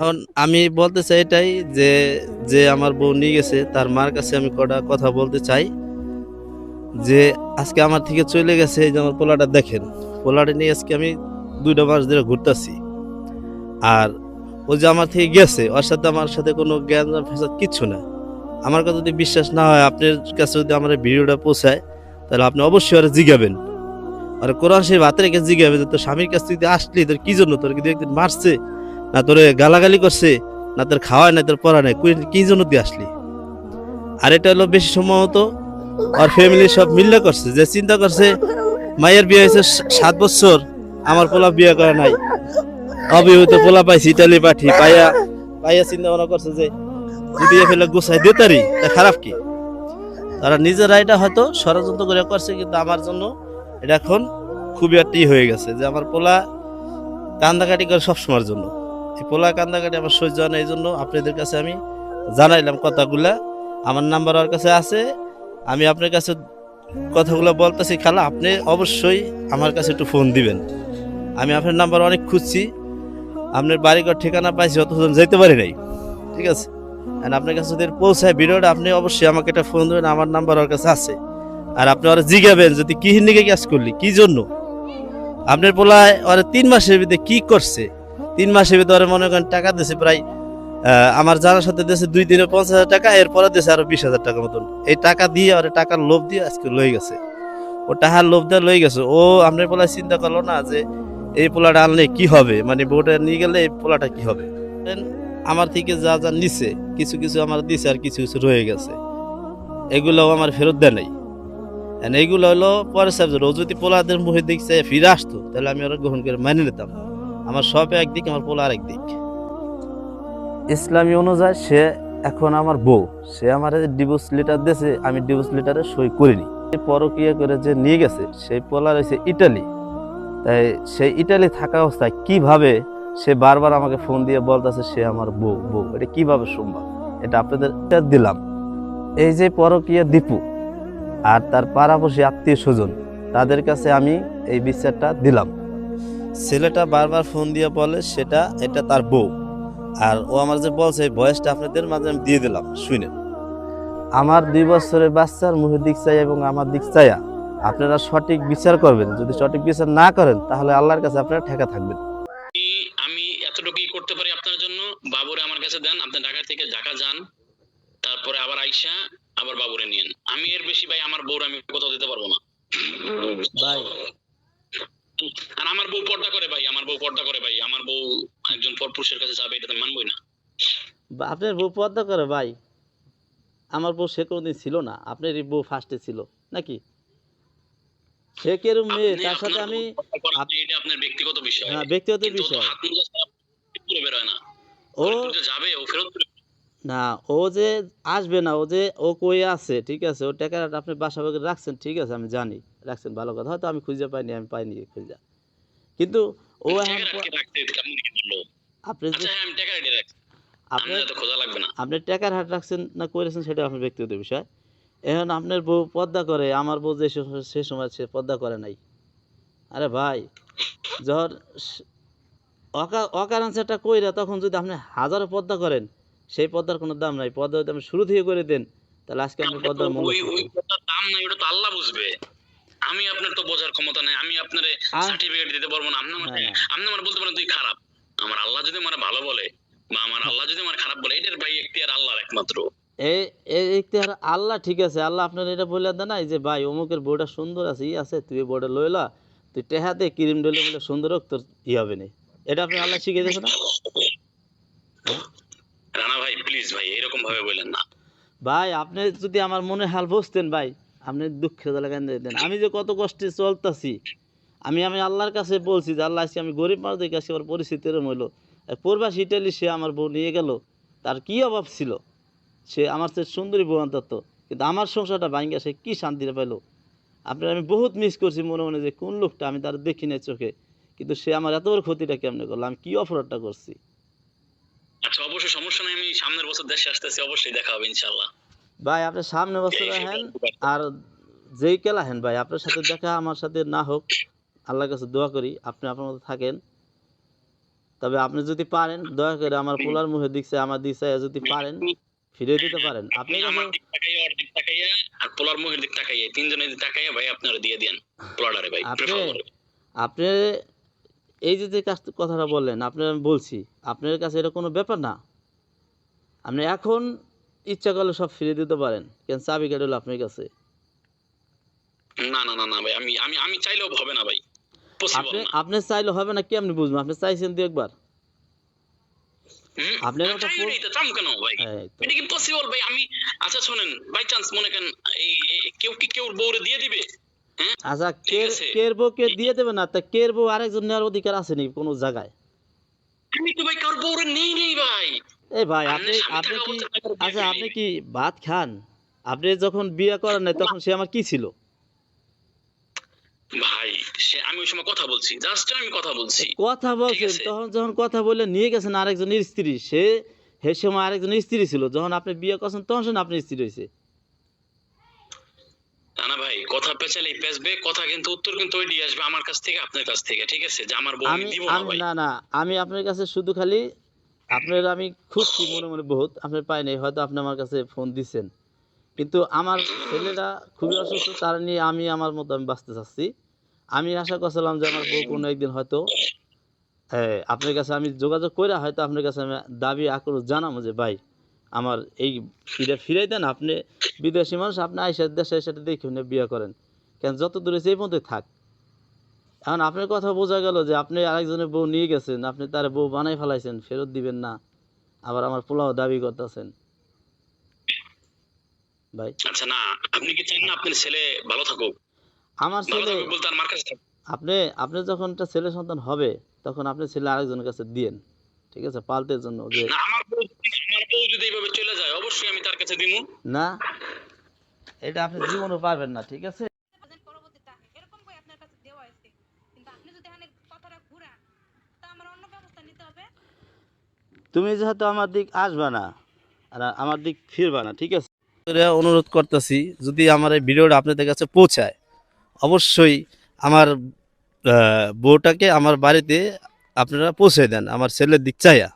এখন আমি বলতে চাই এটাই যে যে আমার বউ নিয়ে গেছে তার মার কাছে আমি কটা কথা বলতে চাই যে আজকে আমার থেকে চলে গেছে এই যে আমার পোলাটা দেখেন, পোলাটা নিয়ে আজকে আমি 2টা মাস ধরে ঘুরতেছি। আর ও যে আমার থেকে গেছে ওর সাথে আমার সাথে কোনো জ্ঞান ফেসাদ কিচ্ছু না। আমার কথা যদি বিশ্বাস না হয়, আপনার কাছে যদি আমার এই ভিডিওটা পৌঁছায়, তাহলে আপনি অবশ্যই ওরা জিগাবেন। আর কোরআন সেই ভাতে রেখে জিগাবে যে তোর স্বামীর কাছ থেকে আসলি তোর কি জন্য, তোর কিন্তু একদিন মারছে না, তোরে গালাগালি করছে না, তোর খাওয়ায় না, তোর পড়া নাই, কি জন্য দিয়ে আসলি। আর এটা হলো বেশি সম্ভবত আর ফ্যামিলি সব মিল্লা করছে, যে চিন্তা করছে মায়ের বিয়ে হয়েছে 7 বছর, আমার পোলা বিয়ে করে নাই, অবিবাহিত পোলা পাইছি ইটালি পাঠি পাইয়া পাইয়া চিন্তা ভাবনা করছে যে যদি এফেলে গুছাই দিতারি তা খারাপ কি। তারা নিজেরা এটা হয়তো ষড়যন্ত্র করে করছে, কিন্তু আমার জন্য এটা এখন খুবই একটা হয়ে গেছে যে আমার পোলা কান্দাকাটি করে সবসময়ের জন্য। এই পোলা কান্দাকাটি আমার সহ্য হয় না, এই জন্য আপনাদের কাছে আমি জানাইলাম কথাগুলা। আমার নাম্বার ওর কাছে আছে, আমি আপনার কাছে কথাগুলো বলতেছি। খালা আপনি অবশ্যই আমার কাছে একটু ফোন দিবেন। আমি আপনার নাম্বার অনেক খুঁজছি, আপনার বাড়িঘর ঠিকানা পাইছি, অতজন যেতে পারি নাই। ঠিক আছে, আর আপনার কাছে যদি পৌঁছায় ভিডিওটা, আপনি অবশ্যই আমাকে একটা ফোন দেবেন, আমার নাম্বার ওর কাছে আছে। আর আপনি ওরা জিগাবেন যদি কি হিন্দিকে কাজ করলি কি জন্য। আপনার পোলায় ওরা 3 মাসের ভিতরে কি করছে, 3 মাসের ভিতরে মনে করেন টাকা দিয়েছে প্রায় আমার জানার সাথে দিয়েছে 2 দিনে 50,000 টাকা, এরপরে দিয়েছে আরো 20,000 টাকা মতন। এই টাকা দিয়ে ওরা টাকার লোভ দিয়ে আজকে লয়ে গেছে, ও টাকার লোভ দিয়ে লয়ে গেছে। ও আপনার পোলায় চিন্তা করলো না যে এই পোলাটা আনলে কি হবে, মানে বউটা নিয়ে গেলে এই পোলাটা কি হবে। আমার থেকে যা যা নিছে কিছু কিছু আমার দিছে, আর কিছু কিছু রয়ে গেছে, এগুলোও আমার ফেরত দেয় নাই। এইগুলো হলো পরে সাবজেক্ট। ও যদি পোলাদের মুখে দেখছে ফিরে আসতো, তাহলে আমি ওরা গ্রহণ করে মেনে নিতাম। আমার সব একদিক, আমার পোলা আরেক দিক। ইসলামী অনুযায়ী সে এখন আমার বউ, সে আমার ডিভোর্স লেটার দিয়েছে, আমি ডিভোর্স লেটারে সই করিনি। পরকিয়া করে যে নিয়ে গেছে সেই পোলা রয়েছে ইটালি। তাই সেই ইটালি থাকা অবস্থায় কিভাবে সে বারবার আমাকে ফোন দিয়ে বলতেছে সে আমার বউ বউ, এটা কিভাবে সম্ভব। এটা আপনাদের দিলাম। এই যে পরকিয়া দীপু আর তার পাড়াপড়শি আত্মীয় স্বজন, তাদের কাছে আমি এই বিচারটা দিলাম। ছেলেটা বারবার ফোন দিয়ে বলে সেটা এটা তার বউ। আর ও আমার যে বলছে এই ভয়েসটা আপনাদের মাঝে আমি দিয়ে দিলাম, শুনেন। আমার 2 বছরের বাচ্চার মুখের দিক চাই এবং আমার দিক চাইয়া আপনারা সঠিক বিচার করবেন। যদি সঠিক বিচার না করেন, তাহলে আল্লাহর কাছে আপনারা ঠেকা থাকবেন। আমি এতটুকুই করতে পারি আপনার জন্য। বাবুরে আমার কাছে দেন, আপনি ঢাকা থেকে ঢাকা যান, তারপরে আবার আইসা আবার বাবুরে নিয়েন। আমি এর বেশি ভাই আমার বউর আমি কোথাও দিতে পারবো না ভাই। আর আমার বউ পর্দা করে ভাই, আমার বউ পর্দা করে ভাই, আমার বউ একজন পরপুরুষের কাছে যাবে এটা তো মানবই না। আপনার বউ পর্দা করে ভাই? আমার বউ সে কোনোদিন ছিল না, আপনার এই বউ ফার্স্টে ছিল নাকি? সে কেরম মেয়ে, তার সাথে আমি এটা আপনার ব্যক্তিগত বিষয়। হ্যাঁ, ব্যক্তিগত বিষয়। হাত মুজা বের হয় না, ও যাবে ও ফেরত না, ও যে আসবে না, ও যে ও কই আছে, ঠিক আছে, ও টাকা আপনি বাসা বাগে রাখছেন, ঠিক আছে, আমি জানি রাখছেন, ভালো কথা। হয়তো আমি খুঁজে পাইনি, আমি পাইনি খুঁজে, কিন্তু ও আপনি যে আপনি টাকার হাট রাখছেন না করেছেন সেটা আপনার ব্যক্তিগত বিষয়। এখন আপনার বউ পর্দা করে, আমার বউ যে সে সময় সে পর্দা করে নাই। আরে ভাই, যখন অকারণ সেটা কইরা তখন যদি আপনি হাজারো পর্দা করেন, সেই পর্দার কোনো দাম নাই। পর্দা যদি আপনি শুরু থেকে করে দেন, তাহলে আজকে আপনি পর্দার মূল্য ওই পর্দার দাম নাই, ওটা তো আল্লাহ বুঝবে। আমি আপনার তো বোঝার ক্ষমতা নাই, আমি আপনারে সার্টিফিকেট দিতে পারবো না। আপনি আমার বলতে পারেন তুই খারাপ, আমার আল্লাহ যদি আমার ভালো বলে বা আমার আল্লাহ যদি আমার খারাপ বলে, এটার ভাই এখতিয়ার আল্লাহর একমাত্র। এই এখতিয়ার আল্লাহ, ঠিক আছে, আল্লাহ আপনার এটা বলে দেন না যে ভাই অমুকের বউটা সুন্দর আছে, ই আছে, তুই বউটা লইলা, তুই টেহাতে ক্রিম ডলে বলে সুন্দর হোক, তোর ই হবে না। এটা আপনি আল্লাহ শিখিয়ে দিয়েছে না রানা ভাই, প্লিজ ভাই এরকম ভাবে বলেন না ভাই। আপনি যদি আমার মনে হাল বুঝতেন ভাই, আপনি দুঃখে লাগান দিতেন। আমি যে কত কষ্টে চলতেছি, আমি আল্লাহর কাছে বলছি যে আল্লাহ, আজকে আমি গরিব মানুষদের কাছে আমার পরিস্থিতি এরকম হইলো। প্রবাসী ইটালি সে আমার বউ নিয়ে গেল, তার কি অভাব ছিল, সে আমার চেয়ে সুন্দরী বউ আনতো, কিন্তু আমার সংসারটা ভাঙ্গা সে কি শান্তিতে পাইলো। আপনার আমি বহুত মিস করছি মনে মনে যে কোন লোকটা, আমি তার দেখি না চোখে, কিন্তু সে আমার এত বড় ক্ষতিটা কেমনে করলো, আমি কি অপরাধটা করছি। আচ্ছা অবশ্যই সমস্যা নাই, আমি সামনের বছর দেশে আসতেছি, অবশ্যই দেখা হবে ইনশাআল্লাহ ভাই। আপনি সামনে বছর আহেন, আর যেই কেলা হেন ভাই, আপনার সাথে দেখা আমার সাথে না হোক, আল্লাহর কাছে দোয়া করি আপনি আপনার মতো থাকেন। তবে আপনি যদি পারেন দয়া করে আমার পোলার মুখের দিক চেয়ে আমার দিক চেয়ে যদি পারেন ফিরে দিতে পারেন। আপনি আপনার আমার কাছে দিক তাকাইয়া ওর দিক তাকাইয়া আর পোলার মুখের দিক তাকাইয়া তিনজনের দিক তাকাইয়া ভাই আপনারা দিয়ে দেন পোলাডারে ভাই আপনি প্রেফার করে। আপনি এই যে কথাটা বললেন আপনি আমি বলছি আপনার কাছে এটা কোনো ব্যাপার না। আপনি এখন ইচ্ছা করলে সব ফিরে দিতে পারেন, কেন চাবি কার্ড হলো আপনার কাছে। না না না না ভাই, আমি আমি আমি চাইলেও হবে না ভাই, পসিবল আপনি না। আপনি চাইলে হবে না, কেমনি বুঝবো? আপনি চাইছেন দু একবার। আপনার আমি একটা চাই ফোন নাই তো চাম কেন ভাই? এই তো। এটা কি পসিবল ভাই? আমি আচ্ছা শুনেন, বাই চান্স মনে করেন কেউ কি কেউ বউরে দিয়ে দিবে? হ্যাঁ আচ্ছা, ঠিক আছে, কের বউ কে দিয়ে দেবে না, তা কের বউ আরেকজন নেওয়ার অধিকার আছে নি কোনো জায়গায়? আমি তো ভাই কারোর বউরে নেই নেই ভাই। এই ভাই আপনি আপনি স্বামী আপনি থাকা কি অবস্থায় কারোর বিয়ে আচ্ছা করি আপনি নাই। কি ভাত খান? আপনি যখন বিয়ে করেন নাই তখন সে আমার কি ছিল? ভাই সে আমি ওই সময় কথা বলছি, জাস্ট আমি কথা বলছি। কথা বলছেন, আছে। তখন যখন কথা বলে নিয়ে গেছেন আরেকজনের স্ত্রী, সে সময় আরেকজনের স্ত্রী ছিল, যখন আপনি বিয়ে করছেন তখন সে আপনার স্ত্রী হয়েছে। না না ভাই, কথা পেঁচালেই পেঁচবে, কথা কিন্তু উত্তর কিন্তু ওইটি আসবে আমার কাছ থেকে আপনার কাছ থেকে, ঠিক আছে? যে আমার বউ আমি আমি দিব না আমি ভাই। না না আমি আপনার কাছে শুধু খালি আপনার আমি খুঁজছি মনে মনে বহুত, আপনার পাই নাই, হয়তো আপনি আমার কাছে ফোন দিচ্ছেন, কিন্তু আমার ছেলেটা খুবই অসুস্থ, তার নিয়ে আমি আমার মতো আমি বাঁচতে চাচ্ছি। আমি আশা করছিলাম যে আমার বউ কোনো একদিন হয়তো আপনার কাছে আমি যোগাযোগ করে হয়তো আপনার কাছে আমি দাবি আক্রোশ জানাবো যে ভাই আমার এই ইটা ফিরাই দেন। আপনি বিদেশি মানুষ, আপনি আইসার দেশে সাথে দেখে নিয়ে বিয়ে করেন, কেন যত দূরে সেই মধ্যে থাক। এখন আপনার কথা বোঝা গেল যে আপনি আরেকজনের বউ নিয়ে গেছেন, আপনি তার বউ বানাই ফেলাইছেন, ফেরত দিবেন না, আবার আমার পোলাও দাবি করতেছেন ভাই। আচ্ছা না, আপনি কি চান না আপনার ছেলে ভালো থাকুক? আমার ভালো ছেলে, থাকুক বলতে আর মার কাছে থাকুক? আপনি আপনি যখন একটা ছেলে সন্তান হবে তখন আপনি ছেলে আরেকজনের কাছে দিয়েন, ঠিক আছে, পালতের জন্য। যে না আমার বউ যদি এইভাবে চলে যায় অবশ্যই আমি তার কাছে দিব। না, এটা আপনি জীবনও পারবেন না, ঠিক আছে। পরবর্তীতে এরকম বই আপনার কাছে দেওয়া হয়েছে, কিন্তু আপনি যদি এখানে কথাটা ঘুরান তা আমার অন্য ব্যবস্থা নিতে হবে। তুমি যেহেতু আমার দিক আসবা না আর আমার দিক ফিরবা না, ঠিক আছে। অনুরোধ করতেছি যদি আমার এই ভিডিওটা আপনাদের কাছে পৌঁছায়, অবশ্যই আমার বউটাকে আমার বাড়িতে আপনারা পৌঁছে দেন আমার ছেলের দিক চাইয়া।